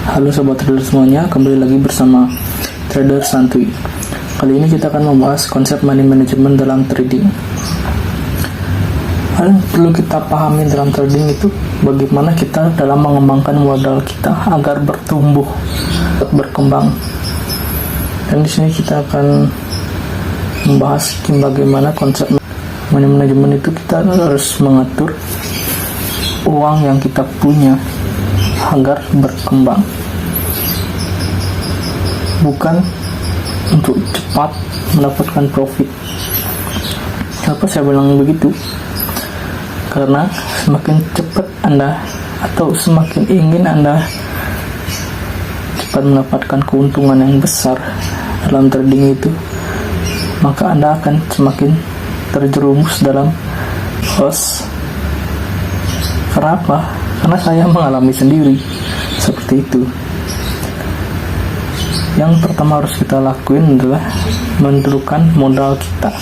Halo sobat trader semuanya, kembali lagi bersama Trader Santuy. Kali ini kita akan membahas konsep money management dalam trading. Hal yang perlu kita pahami dalam trading itu bagaimana kita dalam mengembangkan modal kita agar bertumbuh, berkembang. Dan di sini kita akan membahas bagaimana konsep money management itu kita harus mengatur uang yang kita punya agar berkembang, bukan untuk cepat mendapatkan profit. Kenapa saya bilang begitu? Karena semakin cepat Anda atau semakin ingin Anda cepat mendapatkan keuntungan yang besar dalam trading itu, maka Anda akan semakin terjerumus dalam loss. Kenapa? Karena saya mengalami sendiri seperti itu. Yang pertama harus kita lakuin adalah menentukan modal kita.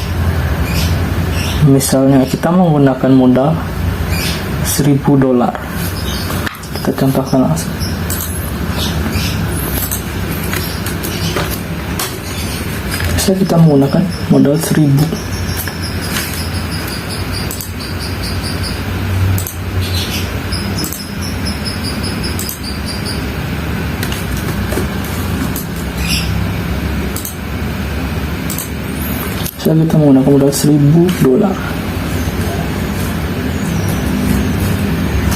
Misalnya kita menggunakan modal $1.000. Kita contohkan langsung. Misalnya kita menggunakan modal 1.000. Kita menggunakan modal $1.000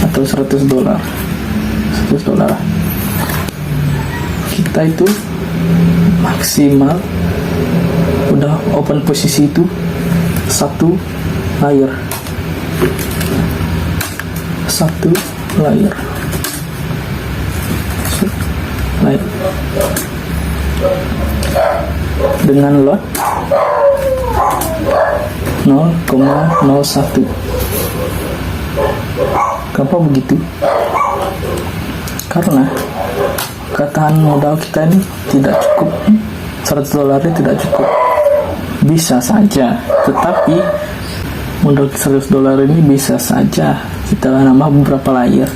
atau $100. Kita itu maksimal udah open posisi itu satu layer dengan lot 0,01. Kenapa begitu? Karena katakan modal kita ini tidak cukup, $100 tidak cukup. Bisa saja, tetapi modal $100 ini bisa saja kita nambah beberapa layer.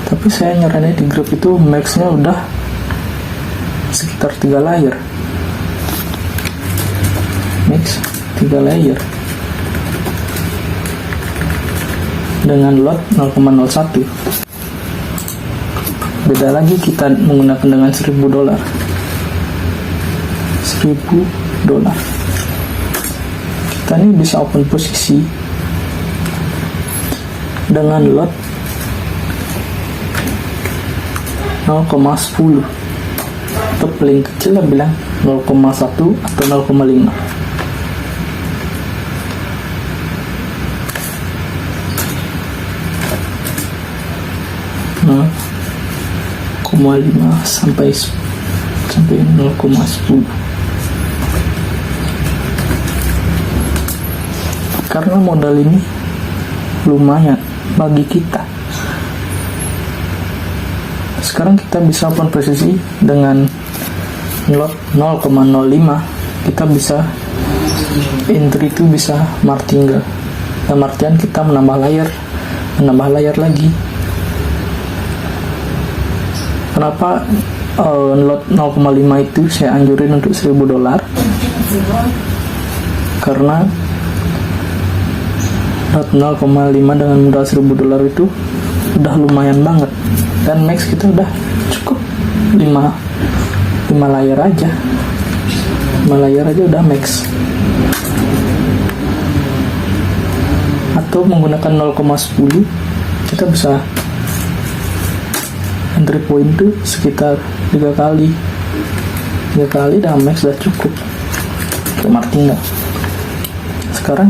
Tapi saya nyaranin di grup itu maxnya udah sekitar 3 layer. Max 3 layer dengan lot 0,01. Beda lagi kita menggunakan dengan $1.000. Kita ini bisa open posisi dengan lot 0,10 atau paling kecil lah bilang 0,1 atau 0,5. sampai 0,10. Karena modal ini lumayan bagi kita. Sekarang kita bisa open posisi dengan lot 0,05. Kita bisa entry itu bisa martingale. Dalam artian kita menambah layar lagi. Kenapa lot 0,5 itu saya anjurin untuk $1.000? Karena lot 0,5 dengan modal $1.000 itu udah lumayan banget, dan max kita udah cukup 5 layer aja. 5 layer aja udah max. Atau menggunakan 0,10 kita bisa entry point itu sekitar 3 kali dan max sudah cukup untuk martingale. Sekarang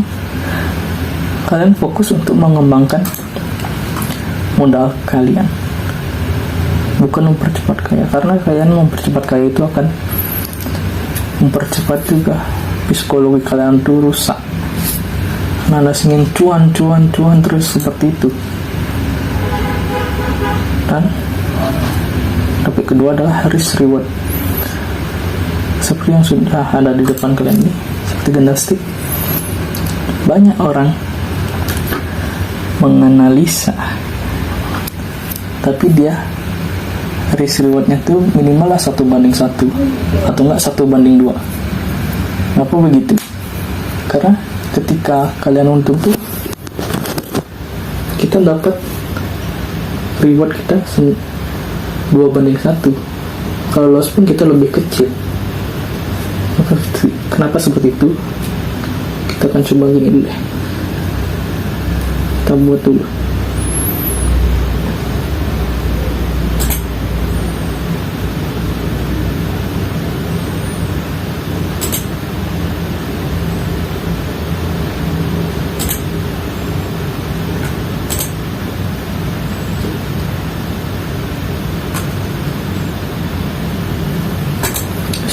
kalian fokus untuk mengembangkan modal kalian, bukan mempercepat kaya. Karena kalian mempercepat kaya itu akan mempercepat juga psikologi kalian tuh rusak. Nah, Anda ingin cuan terus seperti itu. Dan topik kedua adalah risk reward. Seperti yang sudah ada di depan kalian ini, seperti ganda stick. Banyak orang menganalisa, tapi dia risk rewardnya tuh minimal lah 1:1 atau enggak 1:2. Kenapa begitu? Karena ketika kalian untung tuh kita dapat reward kita 2:1. Kalau loss pun kita lebih kecil. Maka kenapa seperti itu? Kita akan coba gini dulu deh. Kita buat dulu.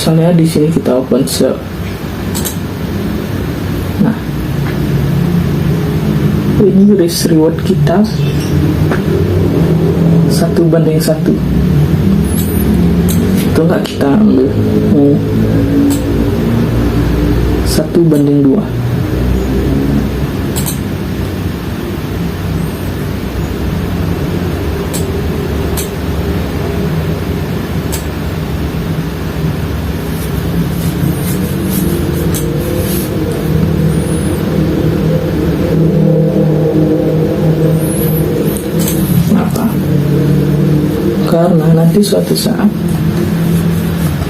Misalnya di sini kita open sell. Nah, ini risk reward kita 1:1. Itu enggak kita ambil 1:2. Karena nanti suatu saat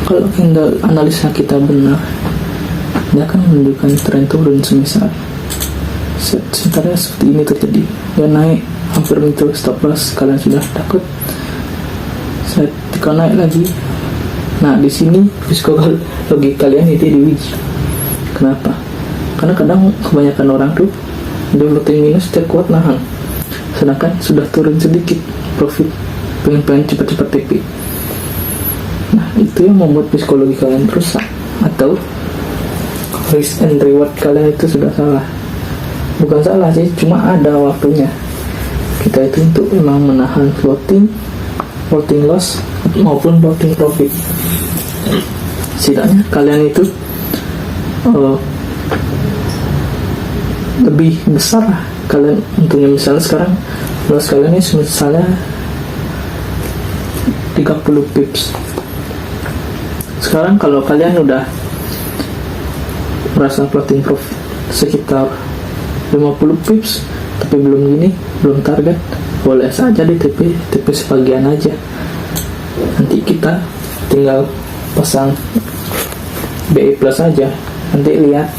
kalau candle analisa kita benar, dia akan menunjukkan tren turun. Semisal sebenarnya seperti ini terjadi, dia naik hampir menyentuh stop loss, kalian sudah takut. Ketika naik lagi, nah di sini psikologi kalian itu diuji. Kenapa? Karena kadang kebanyakan orang tuh dia floating minus, dia kuat nahan, sedangkan sudah turun sedikit profit, pengen cepat-cepat TP. Nah, itu yang membuat psikologi kalian rusak, atau risk and reward kalian itu sudah salah. Bukan salah sih, cuma ada waktunya. Kita itu untuk memang menahan floating loss maupun floating profit. Setidaknya kalian itu lebih besar lah kalian untungnya. Misalnya sekarang loss kalian ini misalnya 30 pips. Sekarang kalau kalian udah merasa floating profit sekitar 50 pips tapi belum target, boleh saja di TP sebagian aja. Nanti kita tinggal pasang BI plus aja, nanti lihat,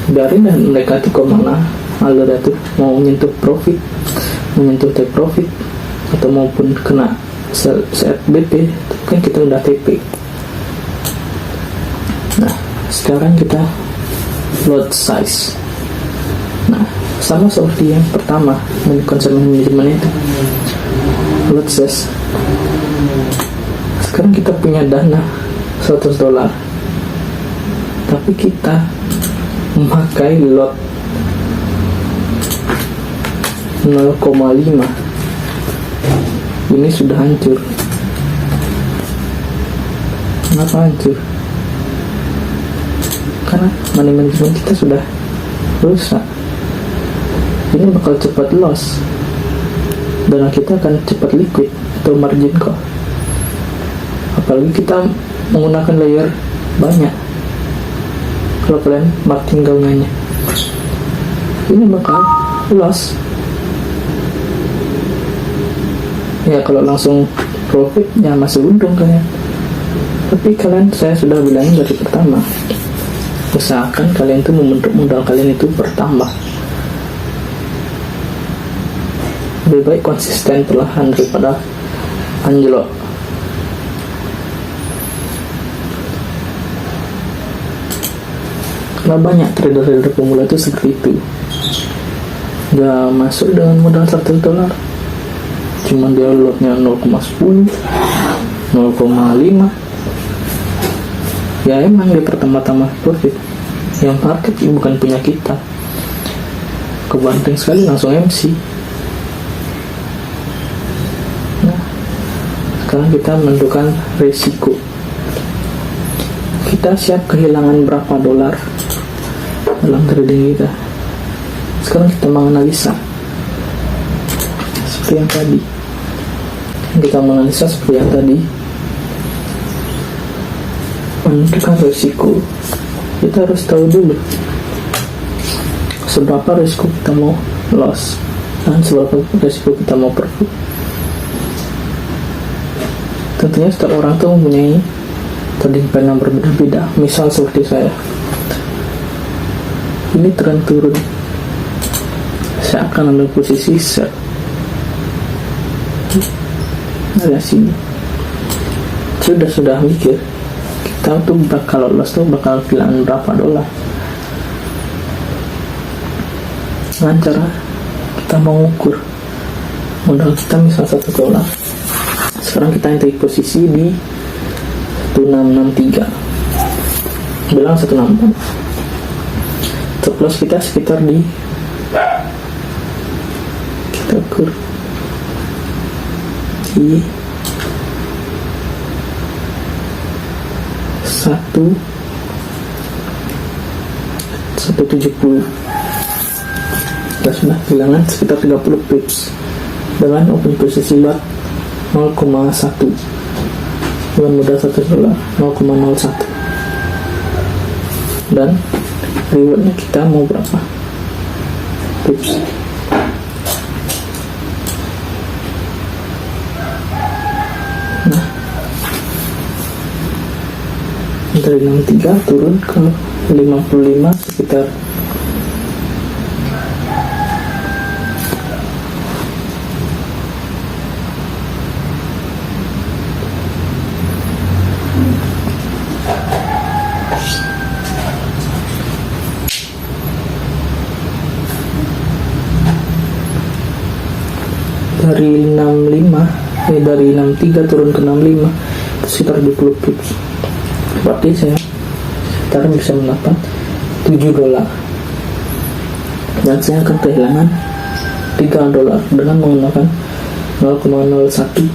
biarin dan mereka tuh kemana alur tuh, mau menyentuh profit, menyentuh take profit, atau maupun kena set BP, kan kita udah TP. Nah, sekarang kita lot size. Nah, sama seperti yang pertama, konsep manajemen itu, lot size. Sekarang kita punya dana $100, tapi kita memakai lot 0,5. Ini sudah hancur. Kenapa hancur? Karena money management kita sudah rusak. Ini bakal cepat loss, dana kita akan cepat liquid atau margin call. Apalagi kita menggunakan layer banyak. Kalau kalian marking gaunannya, ini bakal loss. Ya kalau langsung profit ya masih untung kalian. Tapi kalian, saya sudah bilang dari pertama, usahakan kalian itu membentuk modal kalian itu bertambah. Lebih baik konsisten perlahan daripada anjlok. Karena banyak trader-trader pemula itu seperti itu. Dia masuk dengan modal $100, cuma dia lotnya 0,10, 0,5. Ya emang dia pertama-tama profit. Yang market bukan punya kita. Kebanting sekali langsung MC. Nah, sekarang kita menentukan risiko. Kita siap kehilangan berapa dolar dalam trading kita. Sekarang kita menganalisa seperti yang tadi. kita menganalisa seperti yang tadi, menentukan risiko. Kita harus tahu dulu seberapa risiko kita mau loss dan seberapa risiko kita mau profit. Tentunya setiap orang itu mempunyai trading plan yang berbeda-beda. Misal seperti saya, ini tren turun, saya akan ambil posisi set dari sini. Sudah mikir kita tuh bakal loss tuh bakal kehilangan berapa dolar, dengan cara kita mengukur modal kita misal $1. Sekarang kita intake posisi di 1663, bilang 164, stop loss kita sekitar di, kita ukur di 170. Kita sudah kehilangan sekitar 30 pips dengan open posisi lot 0,1 dengan modal $1 0,01, dan rewardnya kita mau berapa pips. Nah, dari 63 turun ke 55 sekitar dari 63 turun ke 65 sekitar 20 pips. Berarti saya sekitar bisa mendapat $7 dan saya akan kehilangan $3 dengan menggunakan 0,01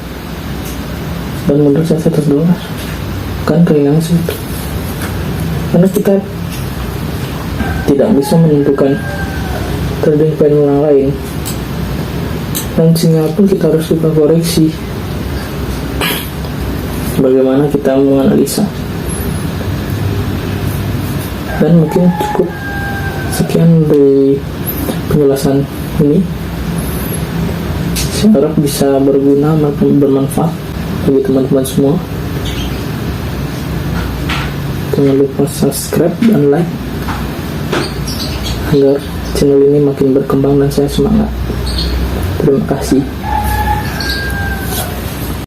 dan modal saya $100, kan kehilangan segitu. Karena kita tidak bisa menentukan trading plan orang lain, dan sinyal pun kita harus juga koreksi bagaimana kita menganalisa. Dan mungkin cukup sekian dari penjelasan ini. Saya harap bisa berguna maupun bermanfaat bagi teman-teman semua. Jangan lupa subscribe dan like agar channel ini makin berkembang dan saya semangat. Terima kasih.